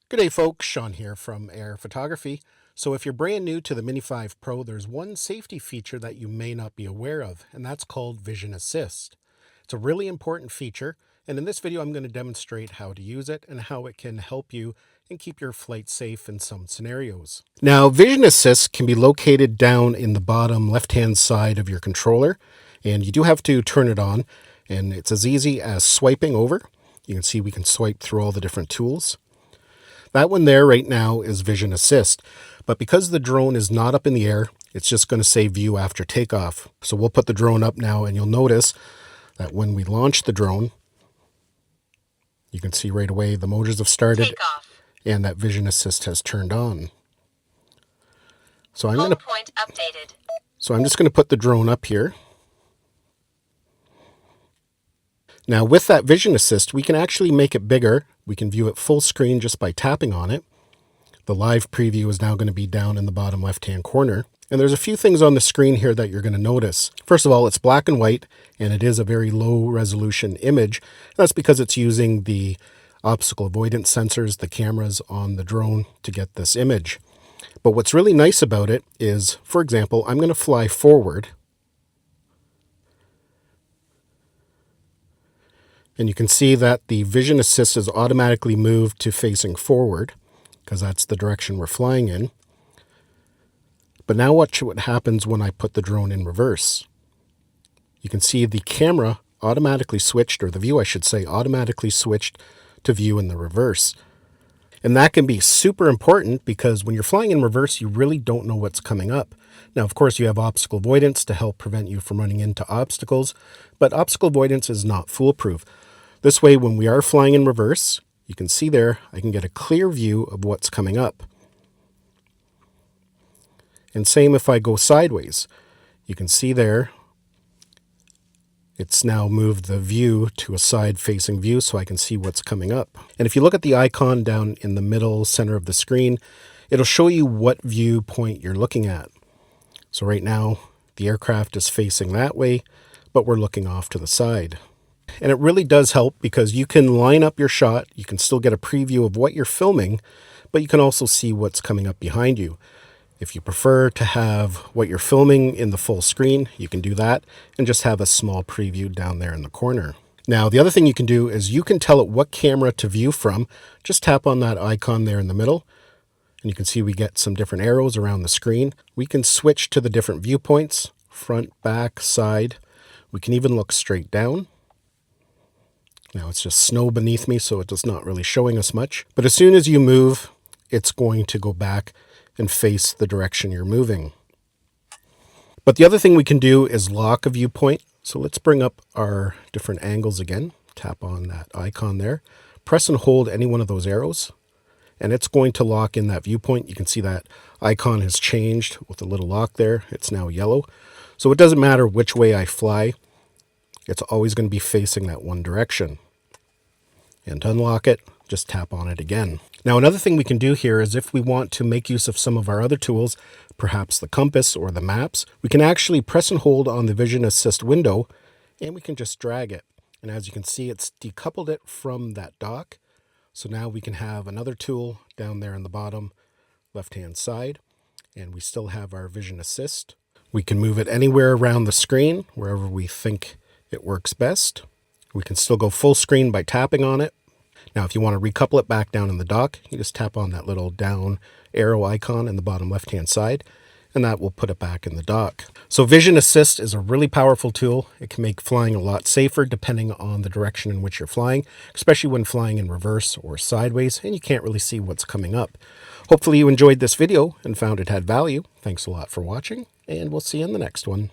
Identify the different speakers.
Speaker 1: Good day folks, Sean here from Air Photography. So if you're brand new to the Mini 5 Pro, there's one safety feature that you may not be aware of, and that's called Vison Assist. It's a really important feature, and in this video I'm going to demonstrate how to use it and how it can help you and keep your flight safe in some scenarios. Now, Vison Assist can be located down in the bottom left-hand side of your controller, and you do have to turn it on, and it's as easy as swiping over. You can see we can swipe through all the different tools. That one there right now is Vison Assist, but because the drone is not up in the air, it's just going to say view after takeoff. So we'll put the drone up now, and you'll notice that when we launch the drone, you can see right away the motors have started and that Vison Assist has turned on. So I'm just going to put the drone up here. Now with that Vison Assist, we can actually make it bigger. We can view it full screen just by tapping on it. The live preview is now going to be down in the bottom left-hand corner. And there's a few things on the screen here that you're going to notice. First of all, it's black and white, and it is a very low resolution image. That's because it's using the obstacle avoidance sensors, the cameras on the drone, to get this image. But what's really nice about it is, for example, I'm going to fly forward. And you can see that the Vison Assist is automatically moved to facing forward because that's the direction we're flying in. But now watch what happens when I put the drone in reverse. You can see the camera automatically switched, or the view I should say, automatically switched to view in the reverse. And that can be super important because when you're flying in reverse, you really don't know what's coming up. Now, of course, you have obstacle avoidance to help prevent you from running into obstacles, but obstacle avoidance is not foolproof. This way, when we are flying in reverse, you can see there, I can get a clear view of what's coming up. And same if I go sideways. You can see there, it's now moved the view to a side-facing view so I can see what's coming up. And if you look at the icon down in the middle center of the screen, it'll show you what viewpoint you're looking at. So right now, the aircraft is facing that way, but we're looking off to the side. And it really does help because you can line up your shot, you can still get a preview of what you're filming, but you can also see what's coming up behind you. If you prefer to have what you're filming in the full screen, you can do that and just have a small preview down there in the corner. Now, the other thing you can do is you can tell it what camera to view from. Just tap on that icon there in the middle, and you can see we get some different arrows around the screen. We can switch to the different viewpoints, front, back, side. We can even look straight down. Now it's just snow beneath me, so it's not really showing us much. But as soon as you move, it's going to go back and face the direction you're moving. But the other thing we can do is lock a viewpoint. So let's bring up our different angles again. Tap on that icon there. Press and hold any one of those arrows, and it's going to lock in that viewpoint. You can see that icon has changed with a little lock there. It's now yellow. So it doesn't matter which way I fly. It's always going to be facing that one direction. And to unlock it, just tap on it again. Now, another thing we can do here is if we want to make use of some of our other tools, perhaps the compass or the maps, we can actually press and hold on the Vison Assist window, and we can just drag it. And as you can see, it's decoupled it from that dock. So now we can have another tool down there in the bottom left-hand side, and we still have our Vison Assist. We can move it anywhere around the screen, wherever we think it works best. We can still go full screen by tapping on it. Now, if you want to recouple it back down in the dock, you just tap on that little down arrow icon in the bottom left-hand side, and that will put it back in the dock. So Vison Assist is a really powerful tool. It can make flying a lot safer depending on the direction in which you're flying, especially when flying in reverse or sideways, and you can't really see what's coming up. Hopefully you enjoyed this video and found it had value. Thanks a lot for watching, and we'll see you in the next one.